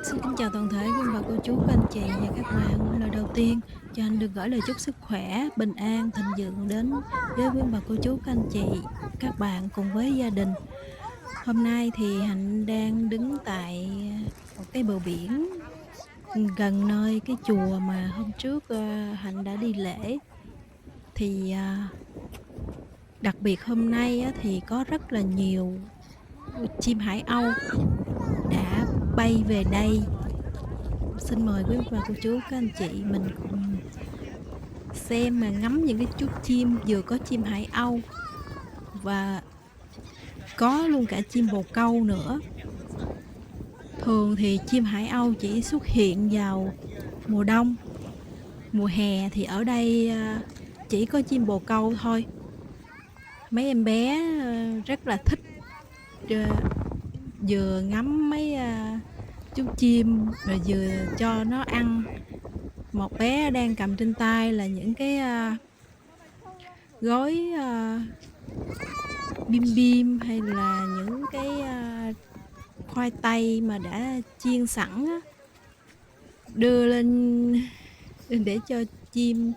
Xin kính chào toàn thể quý bà, cô chú, các anh chị và các bạn. Lời đầu tiên cho anh được gửi lời chúc sức khỏe, bình an, thịnh vượng đến với quý bà, cô chú, các anh chị, các bạn cùng với gia đình. Hôm nay thì Hạnh đang đứng tại một cái bờ biển gần nơi cái chùa mà hôm trước Hạnh đã đi lễ. Thì đặc biệt hôm nay thì có rất là nhiều chim hải âu đã bay về đây. Xin mời quý bà, cô chú, các anh chị mình cùng xem mà ngắm những cái chú chim, vừa có chim hải âu và có luôn cả chim bồ câu nữa. Thường thì chim hải âu chỉ xuất hiện vào mùa đông, mùa hè thì ở đây chỉ có chim bồ câu thôi. Mấy em bé rất là thích vừa ngắm mấy chú chim rồi vừa cho nó ăn. Một bé đang cầm trên tay là những cái gói bim bim hay là những cái khoai tây mà đã chiên sẵn á, đưa lên để cho chim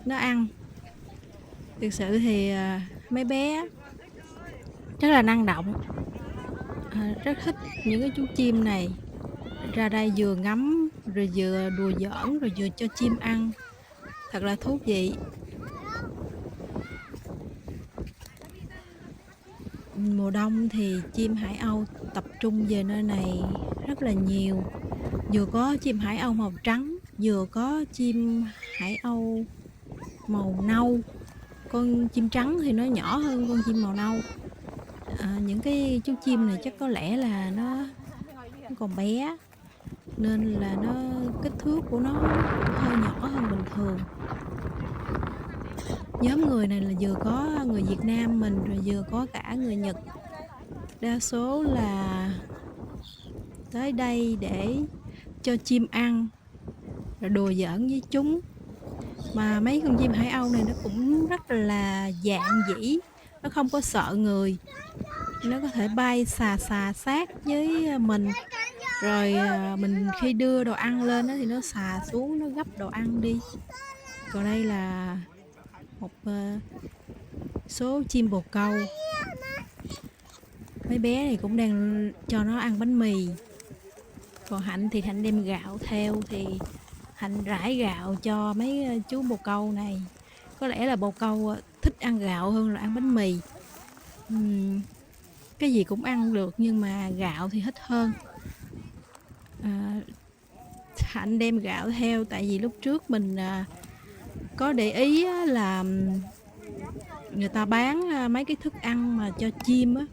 nó ăn. Thực sự thì mấy bé rất là năng động, rất thích những cái chú chim này. Ra đây vừa ngắm rồi vừa đùa giỡn rồi vừa cho chim ăn, thật là thú vị. Mùa đông thì chim hải âu tập trung về nơi này rất là nhiều. Vừa có chim hải âu màu trắng, vừa có chim hải âu màu nâu. Con chim trắng thì nó nhỏ hơn con chim màu nâu. Những cái chú chim này chắc có lẽ là nó còn bé, nên là kích thước của nó hơi nhỏ hơn bình thường. Nhóm người này là vừa có người Việt Nam mình rồi vừa có cả người Nhật. Đa số là tới đây để cho chim ăn rồi đùa giỡn với chúng. Mà mấy con chim hải âu này nó cũng rất là dạn dĩ, nó không có sợ người, nó có thể bay xà sát với mình. Rồi mình khi đưa đồ ăn lên thì nó xà xuống, nó gắp đồ ăn đi. Còn đây là một số chim bồ câu. Mấy bé này cũng đang cho nó ăn bánh mì. Còn Hạnh thì Hạnh đem gạo theo, thì Hạnh rải gạo cho mấy chú bồ câu này. Có lẽ là bồ câu thích ăn gạo hơn là ăn bánh mì. Cái gì cũng ăn được nhưng mà gạo thì thích hơn. Hạnh đem gạo theo tại vì lúc trước mình có để ý là người ta bán mấy cái thức ăn mà cho chim á,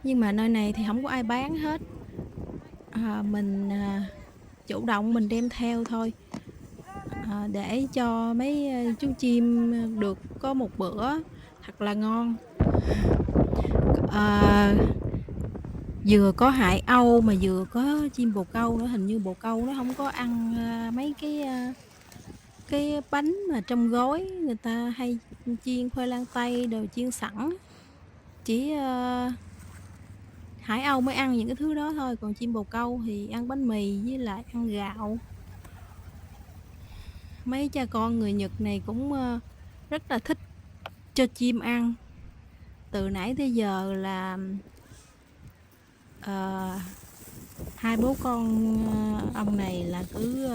nhưng mà nơi này thì không có ai bán hết. Mình chủ động mình đem theo thôi, để cho mấy chú chim được có một bữa thật là ngon. Vừa có hải âu mà vừa có chim bồ câu nữa. Hình như bồ câu nó không có ăn mấy cái bánh mà trong gói người ta hay chiên khoai lang tây đồ chiên sẵn. Chỉ hải âu mới ăn những cái thứ đó thôi, còn chim bồ câu thì ăn bánh mì với lại ăn gạo. Mấy cha con người Nhật này cũng rất là thích cho chim ăn. Từ nãy tới giờ là hai bố con ông này là cứ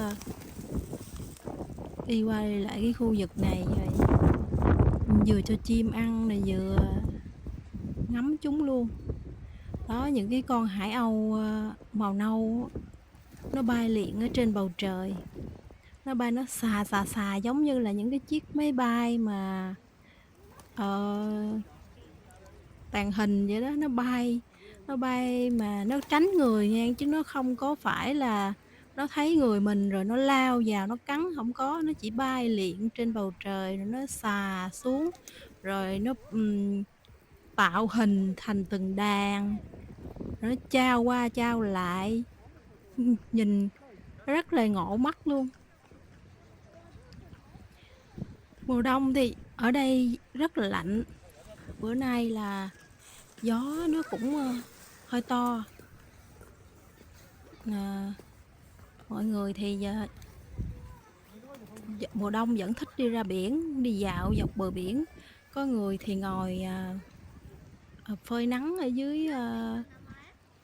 đi qua đi lại cái khu vực này, rồi vừa cho chim ăn này vừa ngắm chúng luôn. Đó, những cái con hải âu màu nâu nó bay lượn ở trên bầu trời. Nó bay nó xà giống như là những cái chiếc máy bay mà tàng hình vậy đó. Nó bay mà nó tránh người nha, chứ nó không có phải là nó thấy người mình rồi nó lao vào nó cắn, không có. Nó chỉ bay lượn trên bầu trời rồi nó xà xuống, rồi nó tạo hình thành từng đàn, rồi nó chao qua chao lại, nhìn rất là ngộ mắt luôn. Mùa đông thì ở đây rất là lạnh. Bữa nay là gió nó cũng hơi to. À, mọi người thì mùa đông vẫn thích đi ra biển, đi dạo dọc bờ biển. Có người thì ngồi phơi nắng ở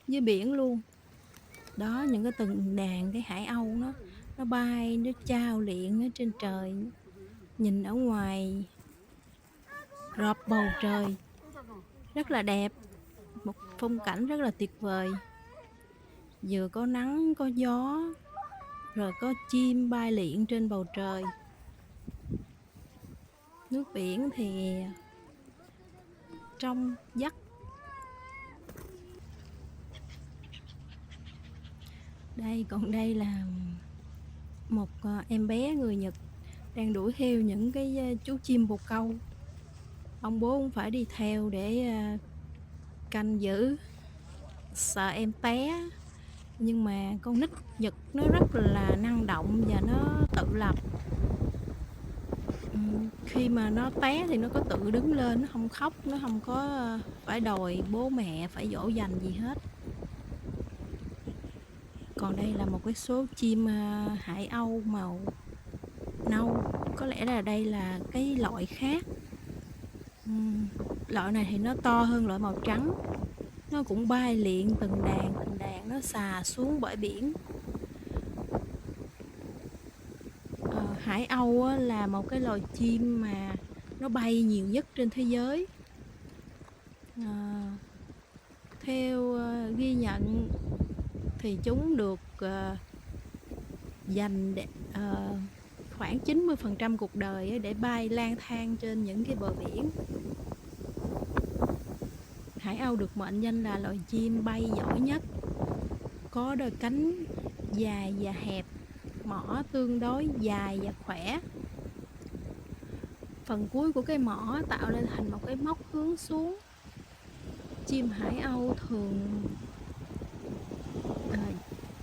dưới biển luôn. Đó, những cái từng đàn cái hải âu nó bay, nó chao liệng ở trên trời, nhìn ở ngoài rọp bầu trời rất là đẹp, một phong cảnh rất là tuyệt vời. Vừa có nắng, có gió, rồi có chim bay liệng trên bầu trời. Nước biển thì trong vắt. Còn đây là một em bé người Nhật đang đuổi theo những cái chú chim bồ câu. Ông bố cũng phải đi theo để canh giữ, sợ em té. Nhưng mà con nít Nhật nó rất là năng động và nó tự lập. Khi mà nó té thì nó có tự đứng lên, nó không khóc, nó không có phải đòi bố mẹ phải dỗ dành gì hết. Còn đây là một cái số chim hải âu màu nâu, có lẽ là đây là cái loại khác. Loại này thì nó to hơn loại màu trắng, nó cũng bay liệng từng đàn nó xà xuống bãi biển. Hải âu là một cái loài chim mà nó bay nhiều nhất trên thế giới. Theo ghi nhận thì chúng được dành khoảng 90% cuộc đời để bay lang thang trên những cái bờ biển. Hải âu được mệnh danh là loài chim bay giỏi nhất, có đôi cánh dài và hẹp, mỏ tương đối dài và khỏe. Phần cuối của cái mỏ tạo lên thành một cái móc hướng xuống. Chim hải âu thường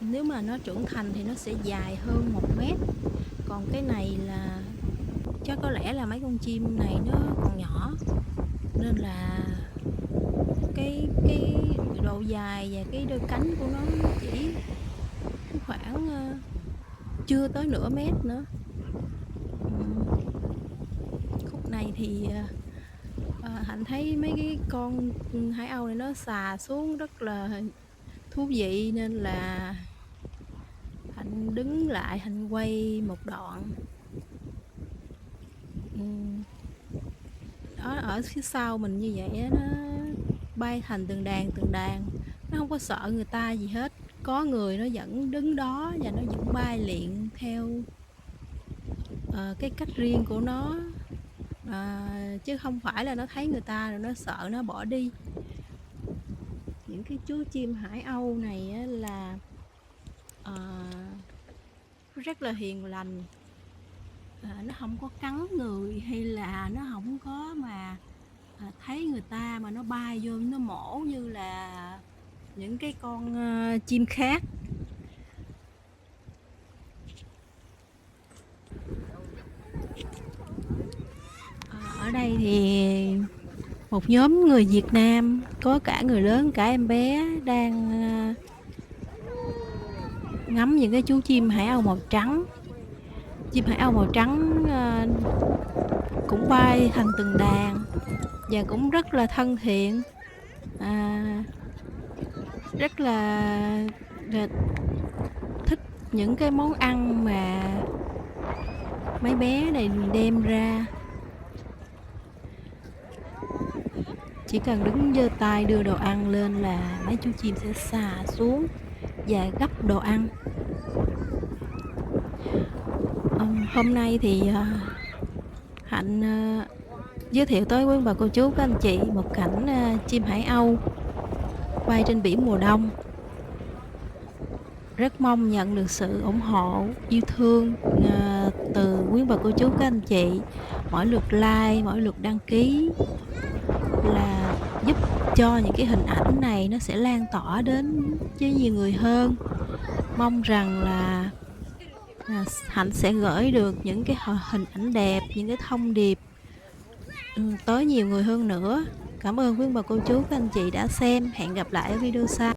nếu mà nó trưởng thành thì nó sẽ dài hơn 1 mét. Còn cái này là chắc có lẽ là mấy con chim này nó còn nhỏ, nên là cái độ dài và cái đôi cánh của nó chỉ khoảng chưa tới nửa mét nữa. Khúc này thì Hạnh thấy mấy cái con hải âu này nó xà xuống rất là thú vị, nên là Hạnh đứng lại, Hạnh quay một đoạn. Đó, ở phía sau mình như vậy nó bay thành từng đàn, nó không có sợ người ta gì hết. Có người nó vẫn đứng đó và nó vẫn bay liệng theo cái cách riêng của nó, chứ không phải là nó thấy người ta rồi nó sợ nó bỏ đi. Những cái chú chim hải âu này là rất là hiền lành. Nó không có cắn người, hay là nó không có mà thấy người ta mà nó bay vô nó mổ như là những cái con chim khác. Ở đây thì một nhóm người Việt Nam, có cả người lớn cả em bé, đang ngắm những cái chú chim hải âu màu trắng. Chim hải âu màu trắng cũng bay thành từng đàn và cũng rất là thân thiện, rất là thích những cái món ăn mà mấy bé này đem ra. Chỉ cần đứng giơ tay đưa đồ ăn lên là mấy chú chim sẽ xà xuống và gắp đồ ăn. Hôm nay thì Hạnh giới thiệu tới quý bà cô chú các anh chị một cảnh chim hải âu bay trên biển mùa đông. Rất mong nhận được sự ủng hộ, yêu thương từ quý bà cô chú các anh chị. Mỗi lượt like, mỗi lượt đăng ký là giúp cho những cái hình ảnh này nó sẽ lan tỏa đến với nhiều người hơn. Mong rằng là Hạnh sẽ gửi được những cái hình ảnh đẹp, những cái thông điệp tới nhiều người hơn nữa. Cảm ơn quý bà cô chú các anh chị đã xem. Hẹn gặp lại ở video sau.